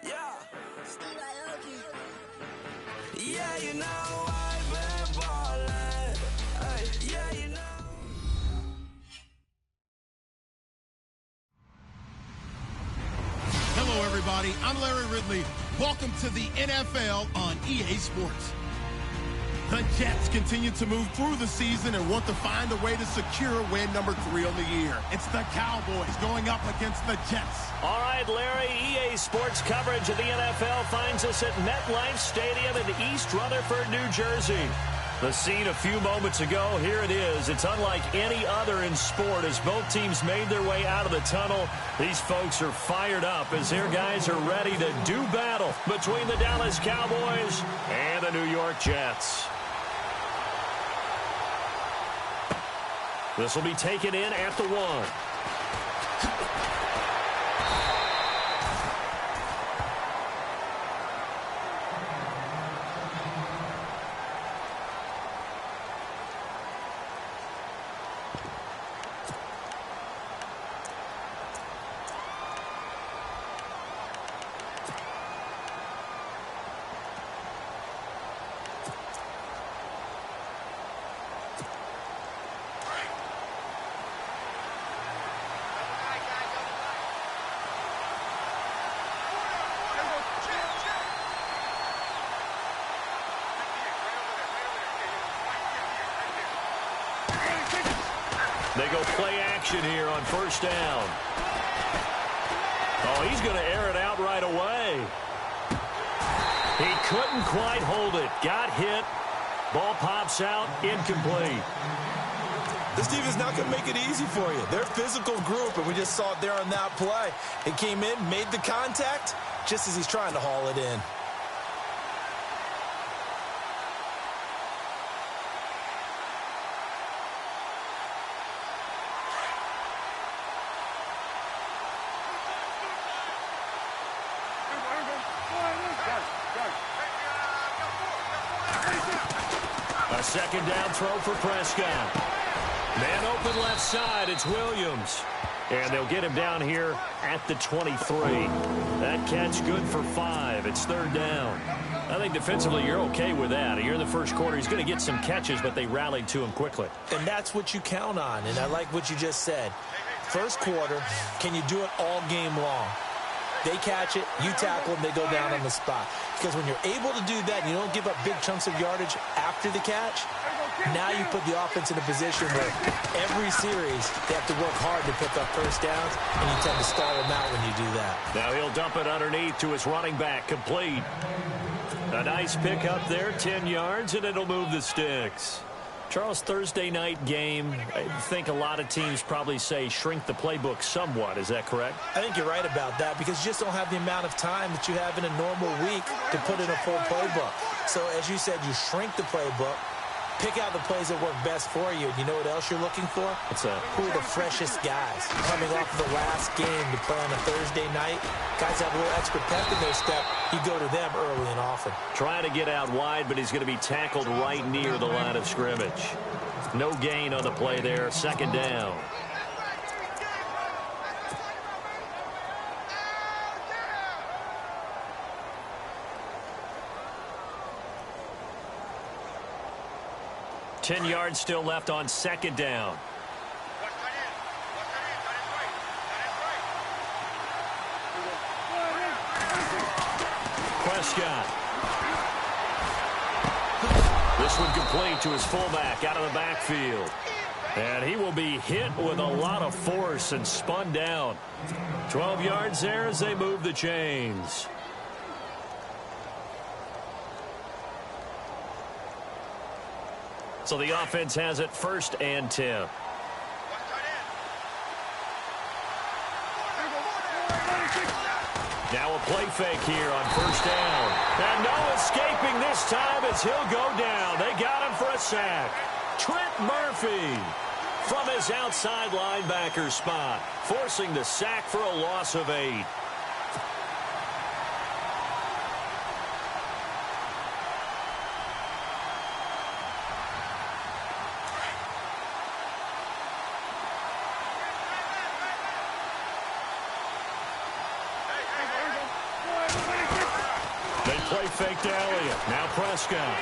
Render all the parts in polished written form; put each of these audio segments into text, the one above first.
Yeah. Yeah, you know I've been ballin'. Hey, yeah, you know. Hello, everybody. I'm Larry Ridley. Welcome to the NFL on EA Sports. The Jets continue to move through the season and want to find a way to secure win number 3 on the year. It's the Cowboys going up against the Jets. All right, Larry, EA Sports coverage of the NFL finds us at MetLife Stadium in East Rutherford, New Jersey. The scene a few moments ago, here it is. It's unlike any other in sport as both teams made their way out of the tunnel. These folks are fired up as their guys are ready to do battle between the Dallas Cowboys and the New York Jets. This will be taken in at the 1. They go play action here on first down. Oh, he's going to air it out right away. He couldn't quite hold it. Got hit. Ball pops out. Incomplete. This defense is not going to make it easy for you. They're a physical group, and we just saw it there on that play. It came in, made the contact, just as he's trying to haul it in. A second down throw for Prescott. Man open left side, it's Williams. And they'll get him down here at the 23. That catch good for 5. It's third down. I think defensively you're okay with that. Here in the first quarter, he's going to get some catches, but they rallied to him quickly. And that's what you count on, and I like what you just said. First quarter, can you do it all game long? They catch it, you tackle them, they go down on the spot. Because when you're able to do that and you don't give up big chunks of yardage after the catch, now you put the offense in a position where every series they have to work hard to pick up first downs, and you tend to stall them out when you do that. Now he'll dump it underneath to his running back, complete. A nice pick up there, 10 yards, and it'll move the sticks. Charles, Thursday night game, I think a lot of teams probably say shrink the playbook somewhat. Is that correct? I think you're right about that because you just don't have the amount of time that you have in a normal week to put in a full playbook. So, as you said, you shrink the playbook, pick out the plays that work best for you. You know what else you're looking for? What's that? Who are the freshest guys coming off the last game to play on a Thursday night? Guys have a little extra pep in their step. You go to them early and often. Trying to get out wide, but he's going to be tackled right near the line of scrimmage. No gain on the play there. Second down. Ten yards still left on second down. Prescott. This one complete to his fullback out of the backfield. And he will be hit with a lot of force and spun down. 12 yards there as they move the chains. So the offense has it first and 10. Now a play fake here on first down. And no escaping this time as he'll go down. They got him for a sack. Trent Murphy from his outside linebacker spot, forcing the sack for a loss of 8. They play fake to Elliott. Now Prescott.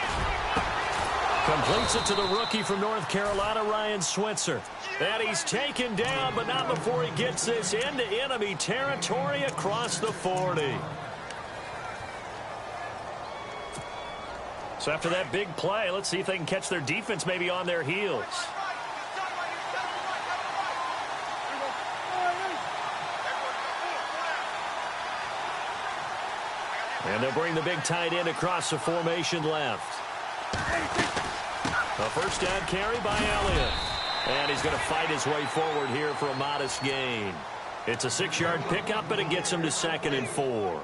Completes it to the rookie from North Carolina, Ryan Switzer. And he's taken down, but not before he gets this into enemy territory across the 40. So after that big play, let's see if they can catch their defense maybe on their heels. And they'll bring the big tight end across the formation left. A first down carry by Elliott. And he's going to fight his way forward here for a modest gain. It's a 6-yard pickup, and it gets him to 2nd and 4.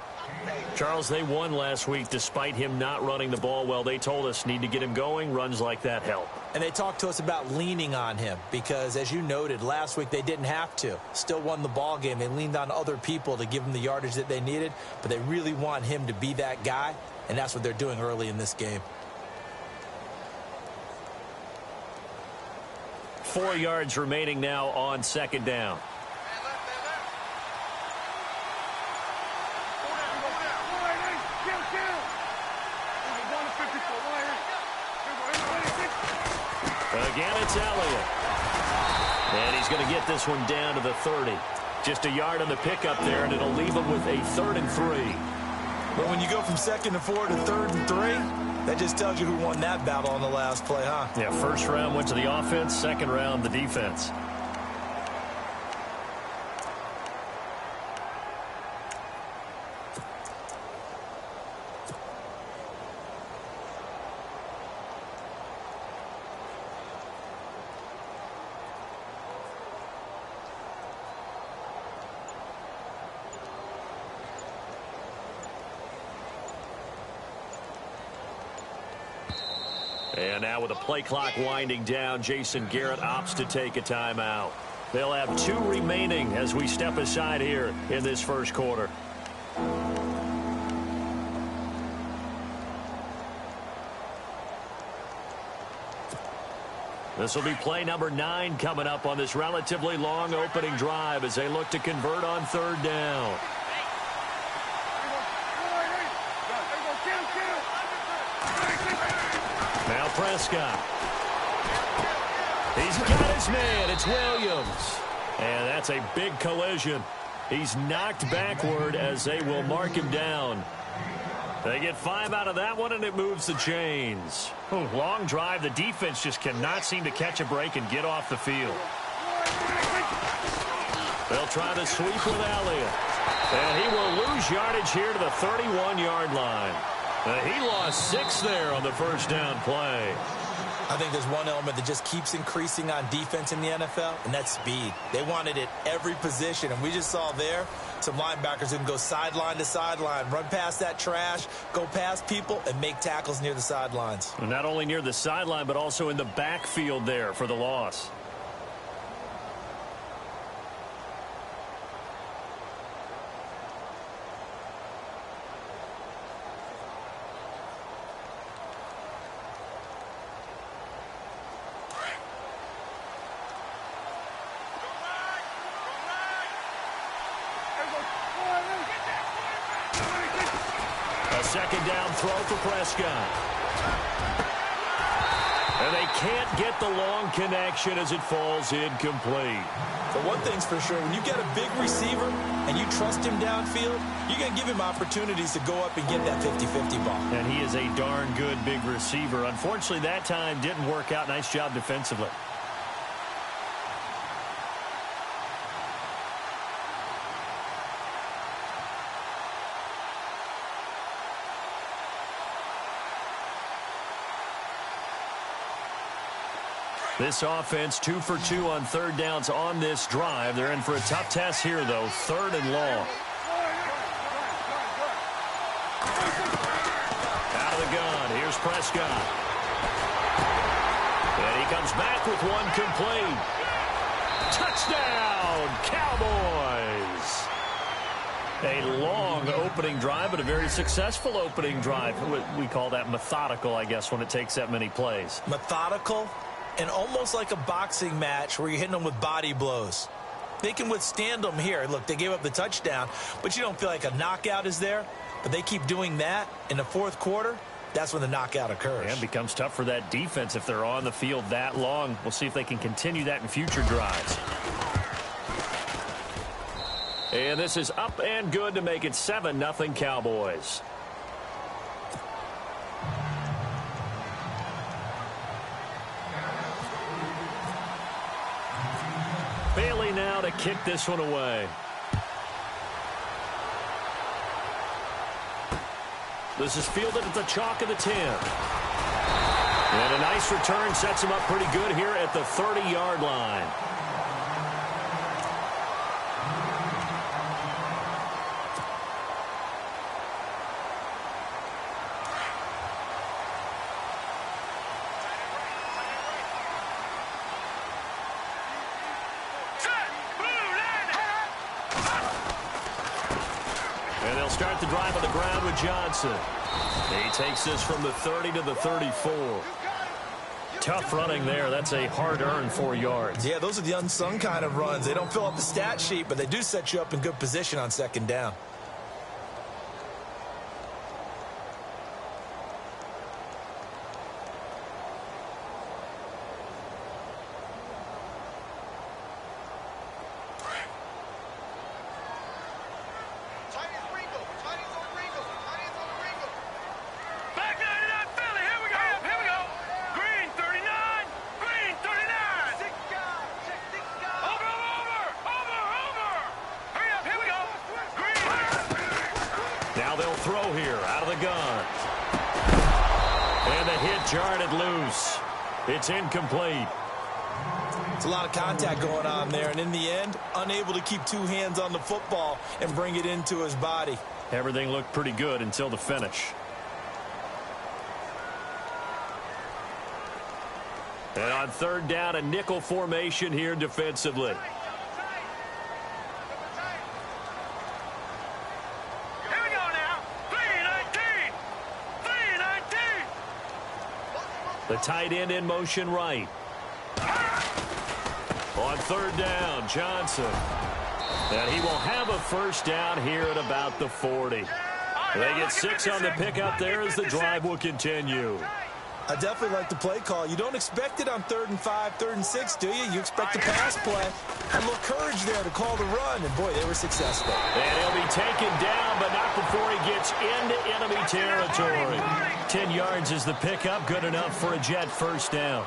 Charles, they won last week despite him not running the ball well. They told us need to get him going. Runs like that help. And they talked to us about leaning on him because, as you noted, last week they didn't have to. Still won the ball game. They leaned on other people to give them the yardage that they needed, but they really want him to be that guy, and that's what they're doing early in this game. 4 yards remaining now on 2nd down. Again, it's Elliott. And he's going to get this one down to the 30. Just a yard on the pickup there, and it'll leave him with a 3rd and 3. But when you go from 2nd and 4 to 3rd and 3, that just tells you who won that battle on the last play, huh? Yeah, first round went to the offense, second round the defense. And now with the play clock winding down, Jason Garrett opts to take a timeout. They'll have 2 remaining as we step aside here in this first quarter. This will be play number 9 coming up on this relatively long opening drive as they look to convert on 3rd down. Now Prescott. He's got his man. It's Williams. And that's a big collision. He's knocked backward as they will mark him down. They get 5 out of that one, and it moves the chains. Ooh, long drive. The defense just cannot seem to catch a break and get off the field. They'll try the sweep with Elliott. And he will lose yardage here to the 31-yard line. He lost 6 there on the first down play. I think there's one element that just keeps increasing on defense in the NFL, and that's speed. They want it at every position, and we just saw there some linebackers who can go sideline to sideline, run past that trash, go past people, and make tackles near the sidelines. And not only near the sideline, but also in the backfield there for the loss. Second down throw for Prescott. And they can't get the long connection as it falls incomplete. But one thing's for sure, when you get a big receiver and you trust him downfield, you're going to give him opportunities to go up and get that 50-50 ball. And he is a darn good big receiver. Unfortunately, that time didn't work out. Nice job defensively. This offense 2 for 2 on 3rd downs on this drive. They're in for a tough test here, though. 3rd and long. Out of the gun. Here's Prescott. And he comes back with one complete. Touchdown, Cowboys. A long opening drive, but a very successful opening drive. We call that methodical, I guess, when it takes that many plays. Methodical and almost like a boxing match where you're hitting them with body blows. They can withstand them here. Look, they gave up the touchdown, but you don't feel like a knockout is there. But they keep doing that in the fourth quarter, that's when the knockout occurs. And it becomes tough for that defense if they're on the field that long. We'll see if they can continue that in future drives. And this is up and good to make it 7-0 Cowboys. Bailey now to kick this one away. This is fielded at the chalk of the 10. And a nice return sets him up pretty good here at the 30-yard line. And they'll start the drive on the ground with Johnson. He takes this from the 30 to the 34. Tough running there. That's a hard-earned 4 yards. Yeah, those are the unsung kind of runs. They don't fill up the stat sheet, but they do set you up in good position on second down. Now they'll throw here out of the gun. And the hit jarred it loose. It's incomplete. It's a lot of contact going on there, and in the end, unable to keep two hands on the football and bring it into his body. Everything looked pretty good until the finish. And on third down, a nickel formation here defensively. The tight end in motion right. On third down, Johnson. And he will have a first down here at about the 40. They get 6 on the pickup there as the drive will continue. I definitely like the play call. You don't expect it on 3rd and 5, 3rd and 6, do you? You expect a pass play. A little courage there to call the run, and boy, they were successful. And he'll be taken down, but not before he gets into enemy territory. 10 yards is the pickup, good enough for a Jet first down.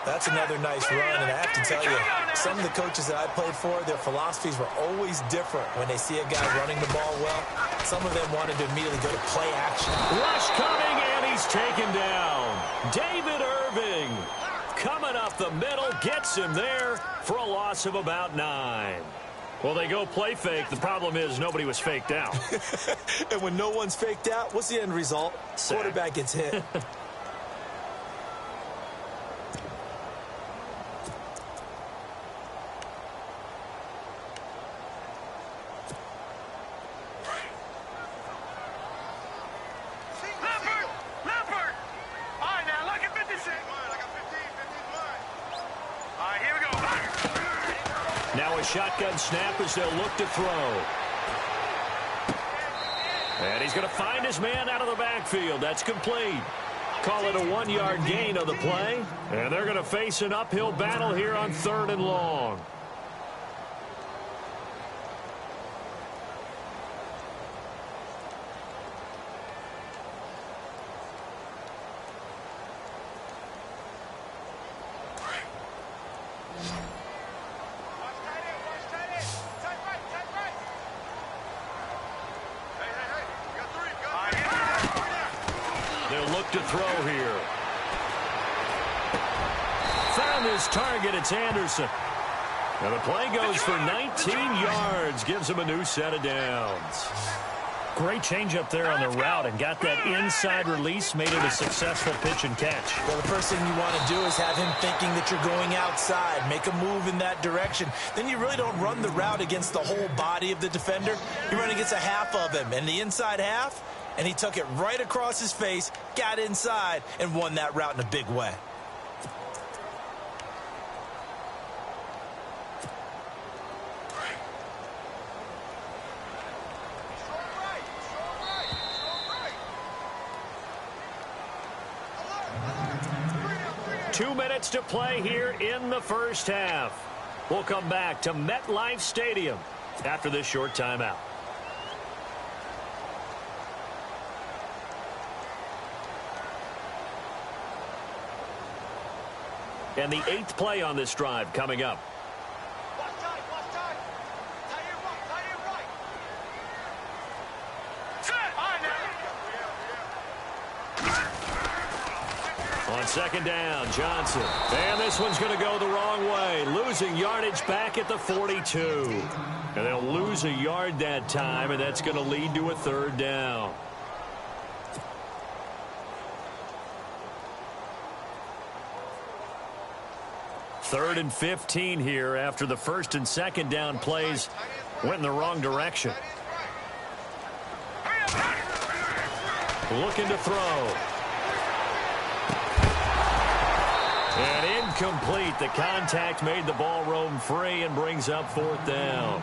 That's another nice run, and I have to tell you, some of the coaches that I played for, their philosophies were always different when they see a guy running the ball well. Some of them wanted to immediately go to play action. Rush coming, and he's taken down. David Irving coming up the middle, gets him there for a loss of about 9. Well, they go play fake. The problem is nobody was faked out. And when no one's faked out, what's the end result? Sack. Quarterback gets hit. Now a shotgun snap as they'll look to throw. And he's going to find his man out of the backfield. That's complete. Call it a 1-yard gain on the play. And they're going to face an uphill battle here on 3rd and long. To throw here. Found his target. It's Anderson. And the play goes for 19 yards. Gives him a new set of downs. Great change up there on the route and got that inside release, made it a successful pitch and catch. Well, the first thing you want to do is have him thinking that you're going outside, make a move in that direction. Then you really don't run the route against the whole body of the defender. You run against a half of him, and the inside half, and he took it right across his face, got inside, and won that route in a big way. 2 minutes to play here in the first half. We'll come back to MetLife Stadium after this short timeout. And the 8th play on this drive coming up. On second down, Johnson. And this one's going to go the wrong way. Losing yardage back at the 42. And they'll lose a yard that time, and that's going to lead to a 3rd down. Third and 15 here after the 1st and 2nd down plays went in the wrong direction. Looking to throw. And incomplete. The contact made the ball roam free and brings up 4th down.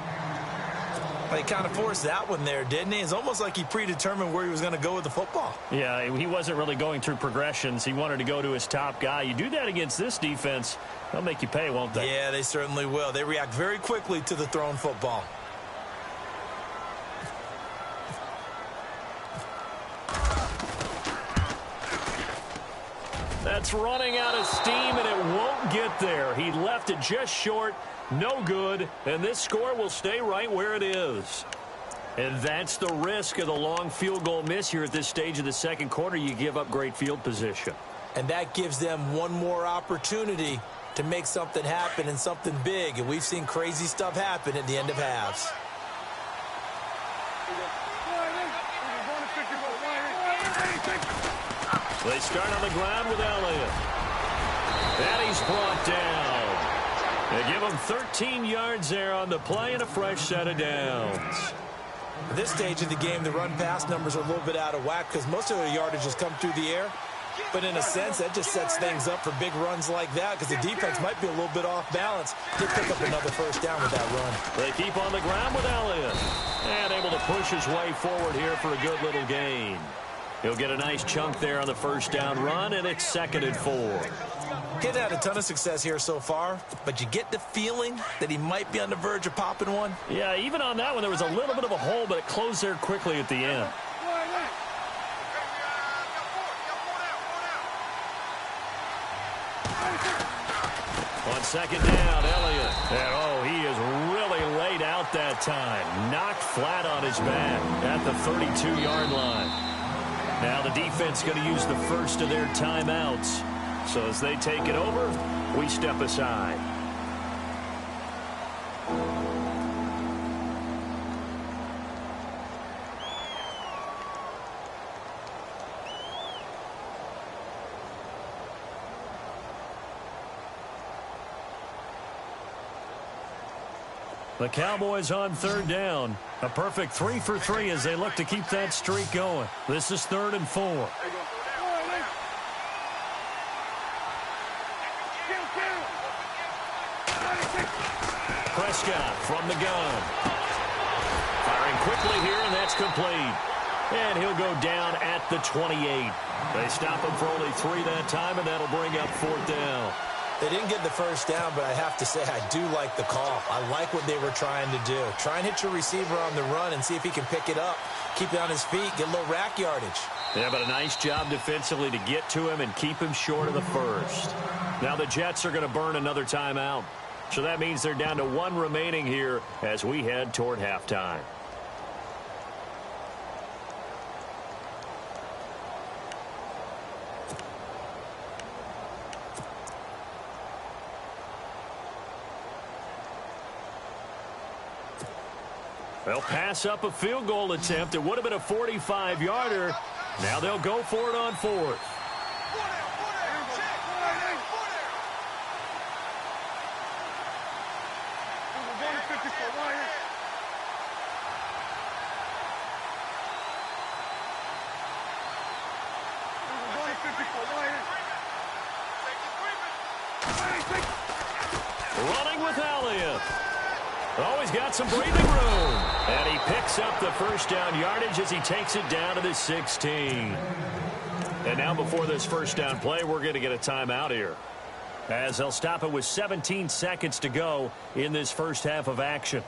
He kind of forced that one there, didn't he? It's almost like he predetermined where he was going to go with the football. Yeah, he wasn't really going through progressions. He wanted to go to his top guy. You do that against this defense, they'll make you pay, won't they? Yeah, they certainly will. They react very quickly to the thrown football. That's running out of steam, and it won't get there. He left it just short. No good, and this score will stay right where it is. And that's the risk of the long field goal miss here at this stage of the second quarter. You give up great field position. And that gives them one more opportunity to make something happen and something big. And we've seen crazy stuff happen at the end of halves. They start on the ground with Elliott. And he's brought down. They give him 13 yards there on the play and a fresh set of downs. At this stage of the game, the run-pass numbers are a little bit out of whack because most of their yardage has come through the air. But in a sense, that just sets things up for big runs like that because the defense might be a little bit off balance. Did pick up another 1st down with that run. They keep on the ground with Elliott. And able to push his way forward here for a good little gain. He'll get a nice chunk there on the 1st down run, and it's 2nd and 4. He's had a ton of success here so far, but you get the feeling that he might be on the verge of popping one. Yeah, even on that one, there was a little bit of a hole, but it closed there quickly at the end. On 2nd down, Elliott. And, he is really laid out that time. Knocked flat on his back at the 32-yard line. Now the defense going to use the first of their timeouts. So as they take it over, we step aside. The Cowboys on 3rd down. A perfect 3 for 3 as they look to keep that streak going. This is 3rd and 4. Prescott from the gun. Firing quickly here, and that's complete. And he'll go down at the 28. They stop him for only 3 that time, and that'll bring up 4th down. They didn't get the 1st down, but I have to say I do like the call. I like what they were trying to do. Try and hit your receiver on the run and see if he can pick it up. Keep it on his feet, get a little rack yardage. Yeah, but a nice job defensively to get to him and keep him short of the 1st. Now the Jets are going to burn another timeout. So that means they're down to 1 remaining here as we head toward halftime. They'll pass up a field goal attempt. It would have been a 45-yarder. Now they'll go for it on 4th. Running with Elliott. Oh, he's got some breathing room. And he picks up the 1st down yardage as he takes it down to the 16. And now before this 1st down play, we're going to get a timeout here. as they'll stop it with 17 seconds to go in this first half of action.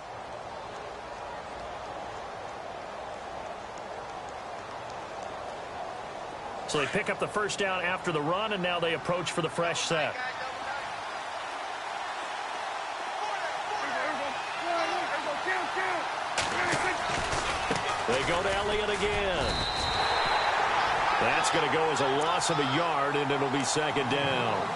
So they pick up the first down after the run, and now they approach for the fresh set. They go to Elliott again. That's going to go as a loss of a yard, and it'll be second down.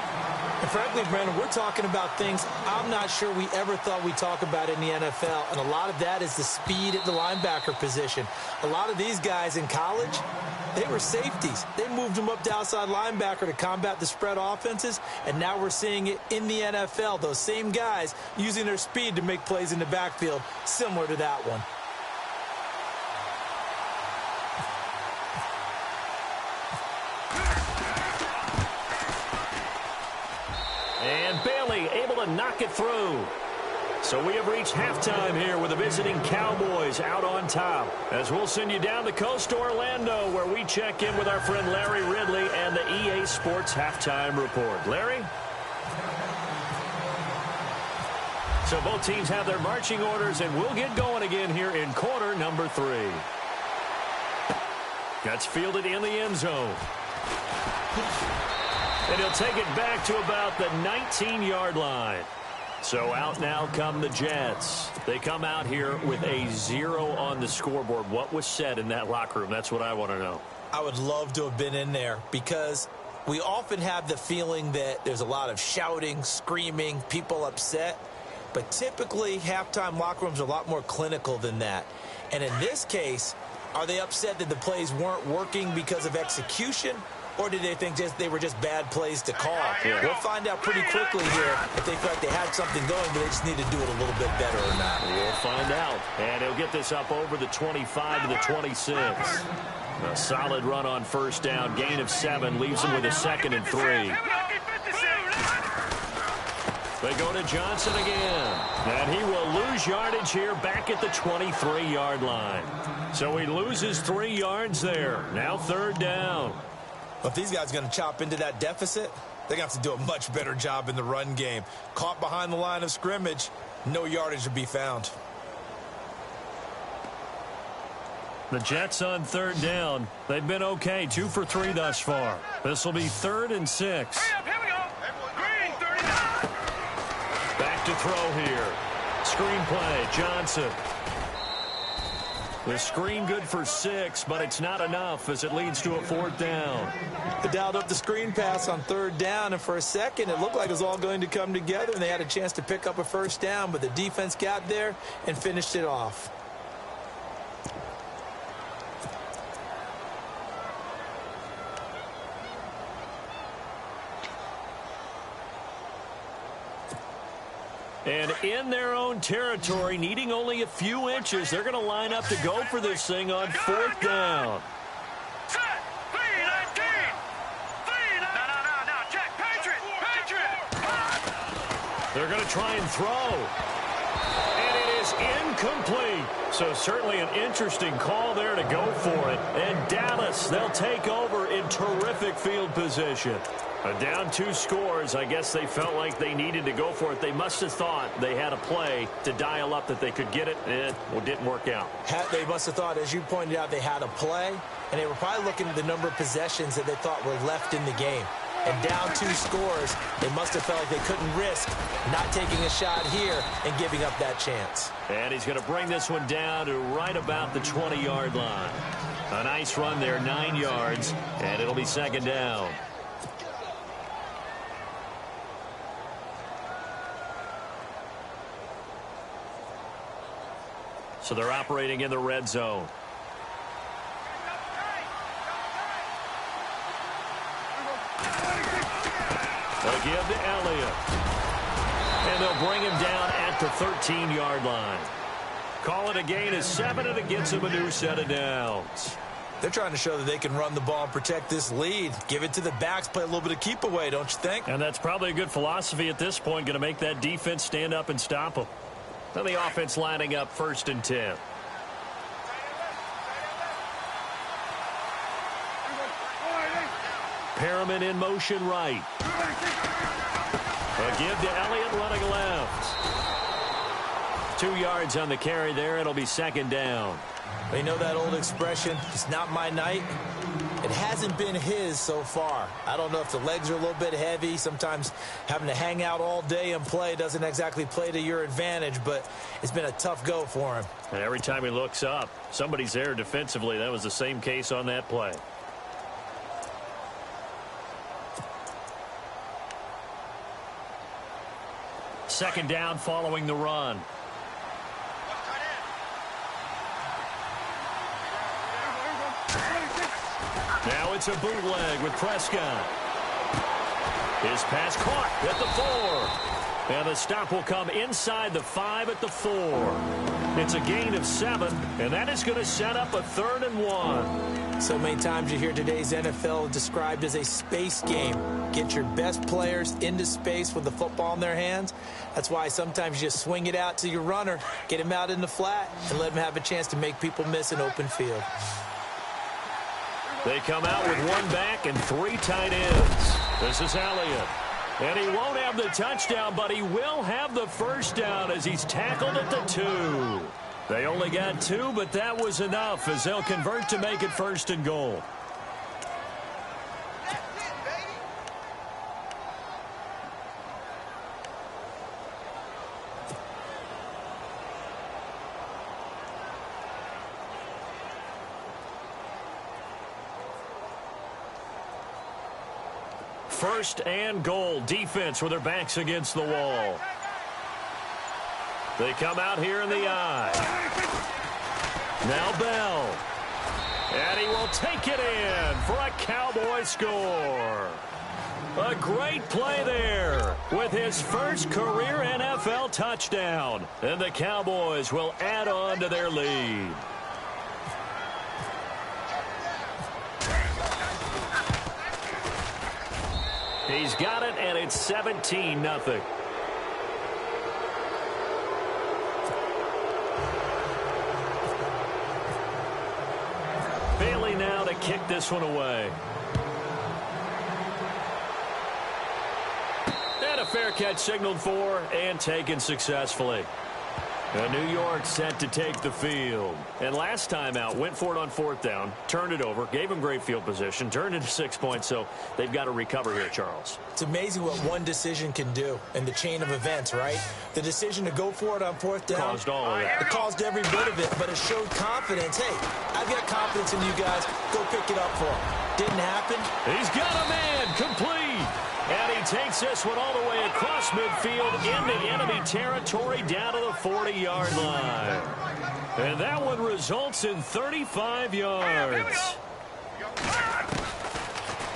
And frankly, Brandon, we're talking about things I'm not sure we ever thought we'd talk about in the NFL, and a lot of that is the speed at the linebacker position. A lot of these guys in college, they were safeties. They moved them up to outside linebacker to combat the spread offenses, and now we're seeing it in the NFL. Those same guys using their speed to make plays in the backfield, similar to that one. And Bailey able to knock it through. So we have reached halftime here with the visiting Cowboys out on top. As we'll send you down the coast to Orlando, where we check in with our friend Larry Ridley and the EA Sports Halftime Report. Larry? So both teams have their marching orders, and we'll get going again here in quarter number 3. That's fielded in the end zone. And he'll take it back to about the 19-yard line. So out now come the Jets. They come out here with a 0 on the scoreboard. What was said in that locker room? That's what I want to know. I would love to have been in there because we often have the feeling that there's a lot of shouting, screaming, people upset. But typically, halftime locker rooms are a lot more clinical than that. And in this case, are they upset that the plays weren't working because of execution? Or did they think they were just bad plays to call? Yeah. We'll find out pretty quickly here if they felt like they had something going, but they just need to do it a little bit better or not. We'll find out. And he'll get this up over the 25 to the 26. A solid run on first down. Gain of 7 leaves him with a 2nd and 3. They go to Johnson again. And he will lose yardage here back at the 23-yard line. So he loses 3 yards there. Now 3rd down. If these guys are going to chop into that deficit, they're going to have to do a much better job in the run game. Caught behind the line of scrimmage, no yardage to be found. The Jets on 3rd down. They've been okay, 2 for 3 thus far. This will be 3rd and 6. Back to throw here. Screen play, Johnson. The screen good for 6, but it's not enough as it leads to a 4th down. They dialed up the screen pass on 3rd down, and for a second it looked like it was all going to come together, and they had a chance to pick up a 1st down, but the defense got there and finished it off. And in their own territory, needing only a few inches, they're going to line up to go for this thing on 4th down. Set. 3-19. 3-19. No. Check. Patriot. They're going to try and throw. And it is incomplete. So certainly an interesting call there to go for it. And Dallas, they'll take over in terrific field position. A down 2 scores. I guess they felt like they needed to go for it. They must have thought they had a play to dial up that they could get it, and it didn't work out. They must have thought, as you pointed out, they had a play, and they were probably looking at the number of possessions that they thought were left in the game. And down 2 scores, they must have felt like they couldn't risk not taking a shot here and giving up that chance. And he's going to bring this one down to right about the 20-yard line. A nice run there, 9 yards, and it'll be 2nd down. So they're operating in the red zone. They'll give to Elliott. And they'll bring him down at the 13-yard line. Call it a gain of 7, and it gets him a new set of downs. They're trying to show that they can run the ball and protect this lead. Give it to the backs, play a little bit of keep away, don't you think? And that's probably a good philosophy at this point, going to make that defense stand up and stop them. Then the offense lining up 1st and 10. Perriman in motion right. A give to Elliott running left. 2 yards on the carry there. It'll be second down. You know that old expression, it's not my night? It hasn't been his so far. I don't know if the legs are a little bit heavy. Sometimes having to hang out all day and play doesn't exactly play to your advantage, but it's been a tough go for him. And every time he looks up, somebody's there defensively. That was the same case on that play. Second down following the run. Now it's a bootleg with Prescott. His pass caught at the 4. And the stop will come inside the 5 at the 4. It's a gain of 7, and that is going to set up a 3rd and 1. So many times you hear today's NFL described as a space game. Get your best players into space with the football in their hands. That's why sometimes you just swing it out to your runner, get him out in the flat, and let him have a chance to make people miss an open field. They come out with 1 back and 3 tight ends. This is Elliott. And he won't have the touchdown, but he will have the first down as he's tackled at the 2. They only got 2, but that was enough as they'll convert to make it 1st and goal. First and goal. Defense with their backs against the wall. They come out here in the eye. Now Bell. And he will take it in for a Cowboy score. A great play there with his first career NFL touchdown. And the Cowboys will add on to their lead. He's got it, and it's 17-0. Bailey now to kick this one away. And a fair catch signaled for and taken successfully. And New York set to take the field. And last time out, went for it on 4th down, turned it over, gave him great field position, turned it to 6 points, so they've got to recover here, Charles. It's amazing what one decision can do in the chain of events, right? The decision to go for it on 4th down. Caused all of that. It caused every bit of it, but it showed confidence. Hey, I've got confidence in you guys. Go pick it up for him. Didn't happen. He's got a man complete. And he takes this one all the way across midfield into enemy territory down to the 40-yard line. And that one results in 35 yards.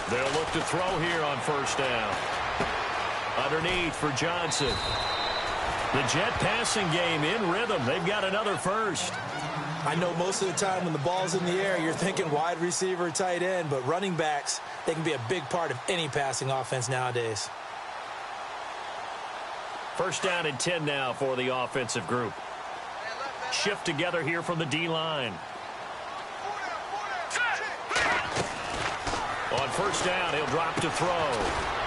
They'll look to throw here on 1st down. Underneath for Johnson. The Jet passing game in rhythm. They've got another first. I know most of the time when the ball's in the air, you're thinking wide receiver, tight end, but running backs, they can be a big part of any passing offense nowadays. 1st down and 10 now for the offensive group. Shift together here from the D-line. On 1st down, he'll drop to throw.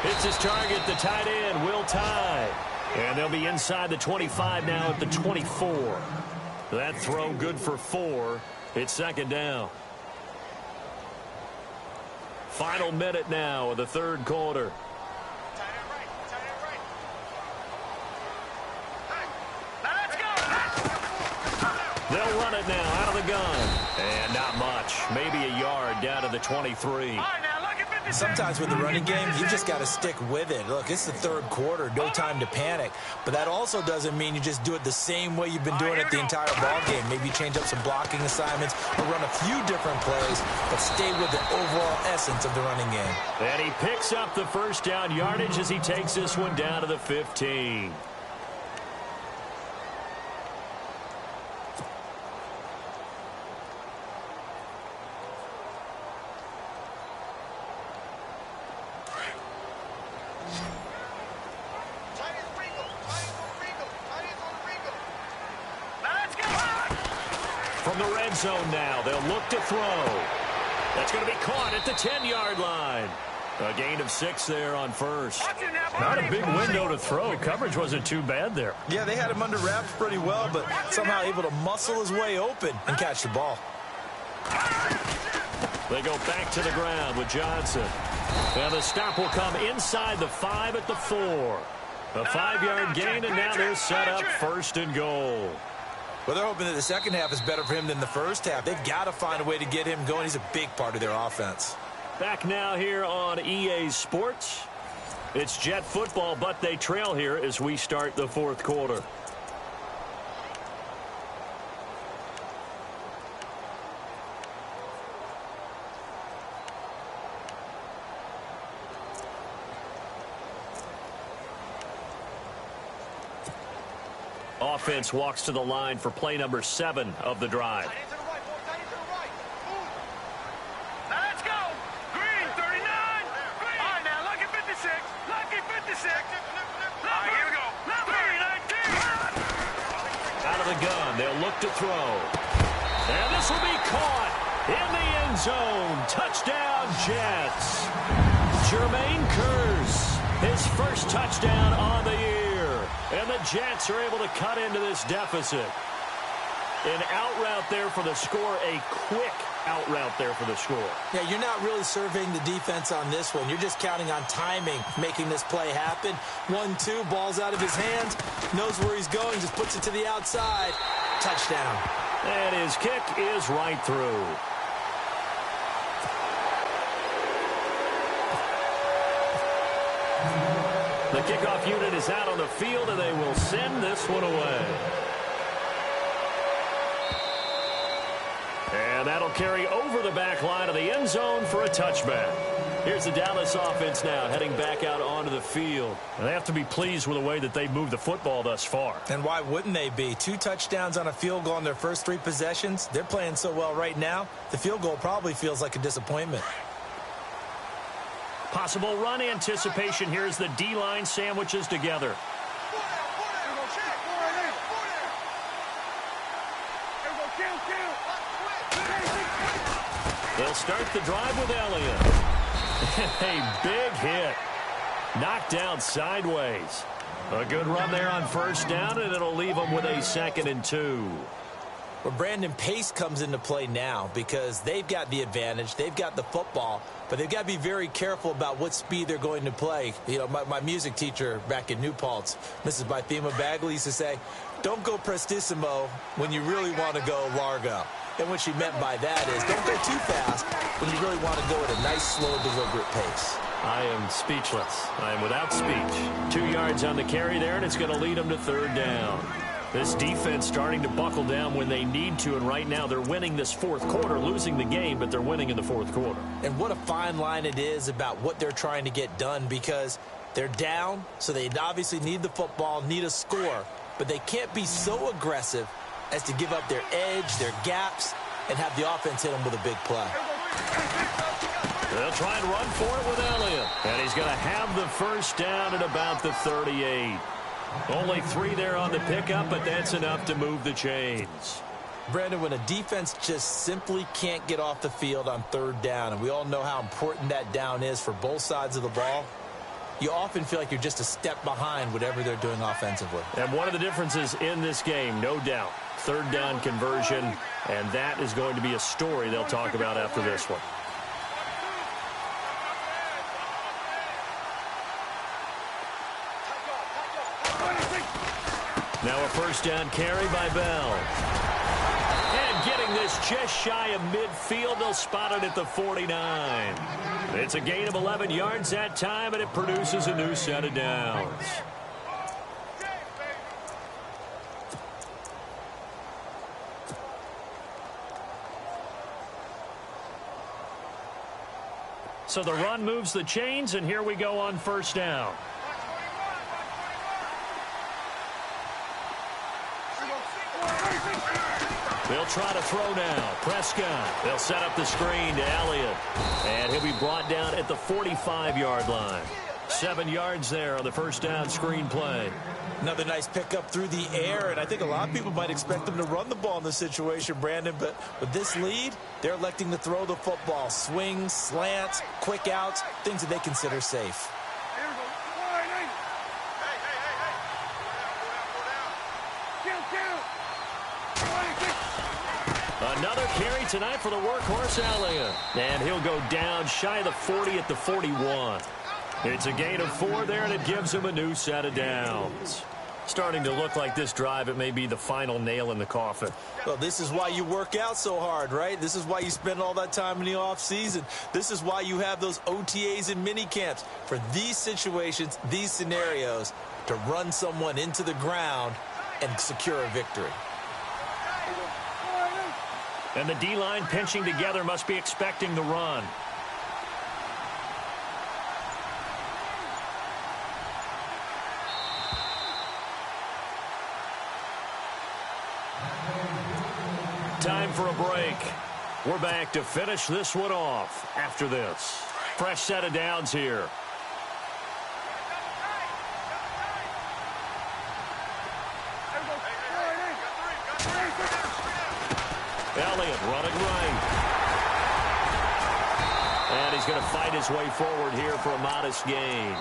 Hits his target, the tight end, Will Tye. And they'll be inside the 25 now at the 24. That throw good for 4. It's 2nd down. Final minute now of the 3rd quarter. They'll run it now out of the gun. And not much. Maybe a yard down to the 23. Sometimes with the running game, you just got to stick with it. Look, it's the 3rd quarter, no time to panic. But that also doesn't mean you just do it the same way you've been doing it the entire ball game. Maybe change up some blocking assignments or run a few different plays, but stay with the overall essence of the running game. And he picks up the 1st down yardage as he takes this one down to the 15. From the red zone now, they'll look to throw. That's going to be caught at the 10-yard line. A gain of 6 there on first. Not a big window to throw. Coverage wasn't too bad there. Yeah, they had him under wraps pretty well, but somehow able to muscle his way open and catch the ball. They go back to the ground with Johnson. And the stop will come inside the 5 at the 4. A 5-yard gain, and now they're set up 1st and goal. Well, they're hoping that the second half is better for him than the first half. They've got to find a way to get him going. He's a big part of their offense. Back now here on EA Sports. It's Jet football, but they trail here as we start the 4th quarter. Offense walks to the line for play number 7 of the drive. Gun. They'll look to throw. And this will be caught in the end zone. Touchdown, Jets. Jermaine Kearse, his first touchdown on the year. And the Jets are able to cut into this deficit. An out route there for the score, a quick out route there for the score. Yeah, you're not really surveying the defense on this one. You're just counting on timing, making this play happen. 1-2, ball's out of his hands, knows where he's going, just puts it to the outside. Touchdown. And his kick is right through. The kickoff unit is out on the field, and they will send this one away. And that'll carry over the back line of the end zone for a touchback. Here's the Dallas offense now heading back out onto the field. And they have to be pleased with the way that they've moved the football thus far. And why wouldn't they be? 2 touchdowns on a field goal in their first 3 possessions. They're playing so well right now, the field goal probably feels like a disappointment. Possible run anticipation here as the D-line sandwiches together. They'll start the drive with Elliott. A big hit. Knocked down sideways. A good run there on first down, and it'll leave them with a 2nd and 2. Well, Brandon, pace comes into play now because they've got the advantage. They've got the football, but they've got to be very careful about what speed they're going to play. You know, my music teacher back in New Paltz, Mrs. Bythema Bagley, used to say, don't go prestissimo when you really want to go largo. And what she meant by that is don't go too fast when you really want to go at a nice, slow, deliberate pace. I am speechless. I am without speech. 2 yards on the carry there, and it's going to lead them to 3rd down. This defense starting to buckle down when they need to, and right now they're winning this 4th quarter, losing the game, but they're winning in the 4th quarter. And what a fine line it is about what they're trying to get done, because they're down, so they obviously need the football, need a score, but they can't be so aggressive as to give up their edge, their gaps, and have the offense hit them with a big play. They'll try and run for it with Elliott. And he's going to have the first down at about the 38. Only 3 there on the pickup, but that's enough to move the chains. Brandon, when a defense just simply can't get off the field on 3rd down, and we all know how important that down is for both sides of the ball, you often feel like you're just a step behind whatever they're doing offensively. And one of the differences in this game, no doubt, 3rd down conversion, and that is going to be a story they'll talk about after this one. Now a first down carry by Bell. And getting this just shy of midfield, they'll spot it at the 49. It's a gain of 11 yards that time, and it produces a new set of downs. So the run moves the chains, and here we go on first down. They'll try to throw now. Prescott. They'll set up the screen to Elliott. And he'll be brought down at the 45-yard line. 7 yards there on the first down screen play. Another nice pickup through the air, and I think a lot of people might expect them to run the ball in this situation, Brandon, but with this lead, they're electing to throw the football. Swings, slants, quick outs, things that they consider safe. Another carry tonight for the workhorse Elliott. And he'll go down shy of the 40 at the 41. It's a gain of 4 there, and it gives him a new set of downs. Starting to look like this drive, it may be the final nail in the coffin. Well, this is why you work out so hard, right? This is why you spend all that time in the offseason. This is why you have those OTAs and mini camps. For these situations, these scenarios, to run someone into the ground and secure a victory. And the D-line pinching together must be expecting the run. Time for a break. We're back to finish this one off after this. Fresh set of downs here. Elliott running right. And he's going to fight his way forward here for a modest gain.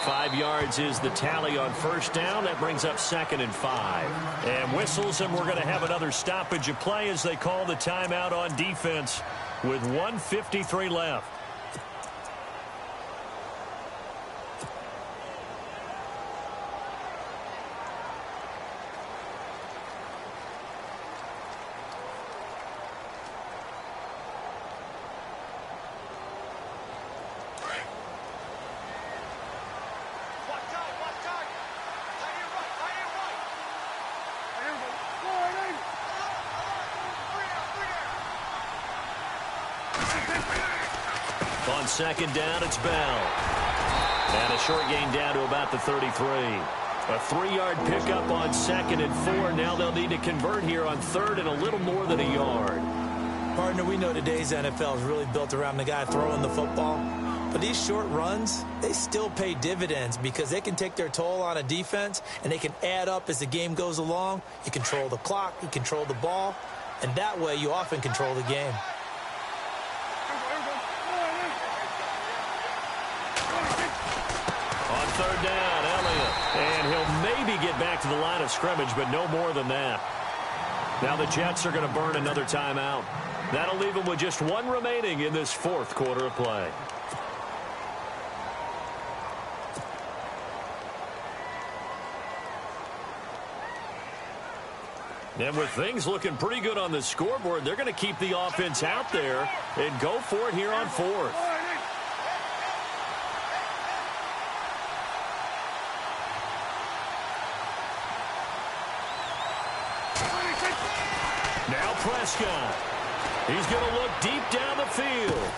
5 yards is the tally on first down. That brings up 2nd and 5. And whistles, and we're going to have another stoppage of play as they call the timeout on defense with 1:53 left. On second down, it's Bell. And a short gain down to about the 33. A 3-yard pickup on 2nd and 4. Now they'll need to convert here on 3rd and a little more than a yard. Partner, we know today's NFL is really built around the guy throwing the football. But these short runs, they still pay dividends because they can take their toll on a defense and they can add up as the game goes along. You control the clock, you control the ball, and that way you often control the game. On 3rd down, Elliott. And he'll maybe get back to the line of scrimmage, but no more than that. Now the Jets are going to burn another timeout. That'll leave them with just 1 remaining in this 4th quarter of play. And with things looking pretty good on the scoreboard, they're going to keep the offense out there and go for it here on 4th. Now Prescott. He's going to look deep down the field.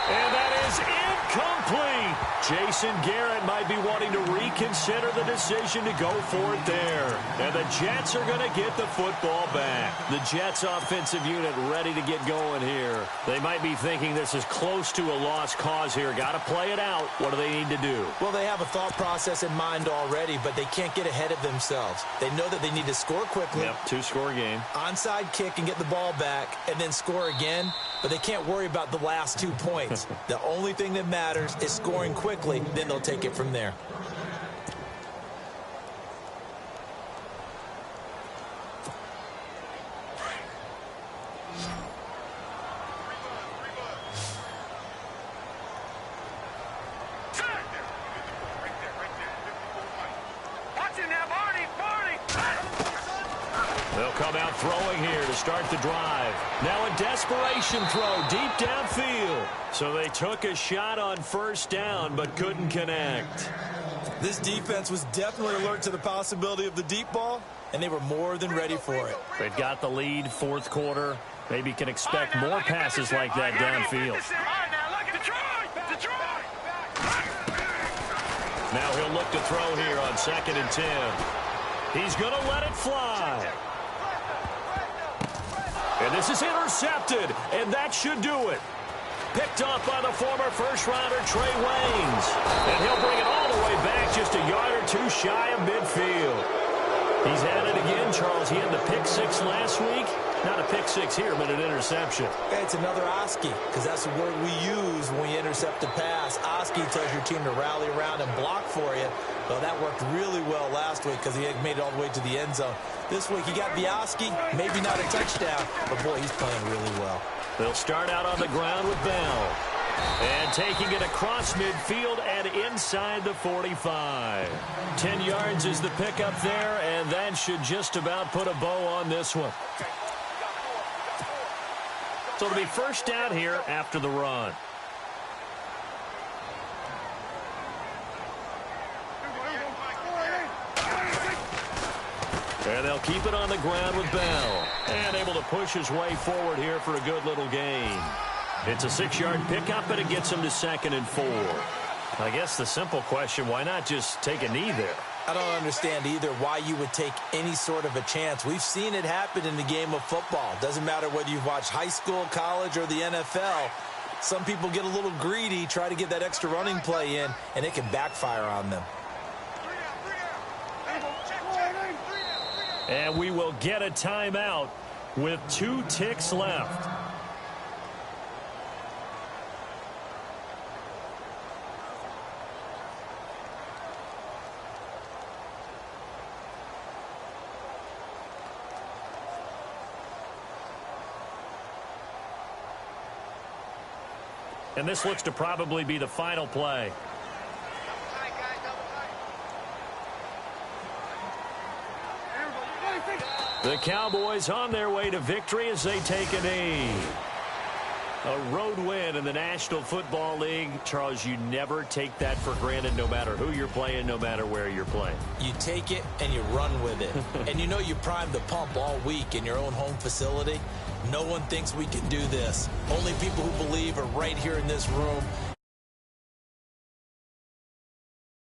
And that is incomplete. Jason Garrett might be wanting to reconsider the decision to go for it there. And the Jets are going to get the football back. The Jets offensive unit ready to get going here. They might be thinking this is close to a lost cause here. Got to play it out. What do they need to do? Well, they have a thought process in mind already, but they can't get ahead of themselves. They know that they need to score quickly. Yep, 2-score game. Onside kick and get the ball back and then score again. But they can't worry about the last 2 points. The only thing that matters is scoring quickly. Then they'll take it from there. They'll come out throwing here to start the drive. Now a desperation throw deep downfield. So they took a shot on first down but couldn't connect. This defense was definitely alert to the possibility of the deep ball, and they were more than ready for it. They've got the lead, 4th quarter. Maybe can expect more passes like that downfield. Now he'll look to throw here on 2nd and 10. He's going to let it fly. And this is intercepted, and that should do it. picked off by the former first-rounder Trey Waynes. And he'll bring it all the way back just a yard or two shy of midfield. He's had it again, Charles. He had the pick six last week. Not a pick six here, but an interception. It's another Oski, because that's the word we use when we intercept a pass. Oski tells your team to rally around and block for you. Well, that worked really well last week because he had made it all the way to the end zone. This week he got the Oski, maybe not a touchdown, but boy, he's playing really well. They'll start out on the ground with Bell. And taking it across midfield and inside the 45. 10 yards is the pickup there, and that should just about put a bow on this one. So it'll be first down here after the run. And they'll keep it on the ground with Bell. And able to push his way forward here for a good little gain. It's a 6-yard pickup, and it gets him to 2nd and 4. I guess the simple question, why not just take a knee there? I don't understand either why you would take any sort of a chance. We've seen it happen in the game of football. Doesn't matter whether you've watched high school, college, or the NFL. Some people get a little greedy, try to get that extra running play in, and it can backfire on them. And we will get a timeout with 2 ticks left. And this looks to probably be the final play. The Cowboys on their way to victory as they take a knee. A road win in the National Football League. Charles, you never take that for granted no matter who you're playing, no matter where you're playing. You take it and you run with it. And you know you primed the pump all week in your own home facility. No one thinks we can do this. Only people who believe are right here in this room.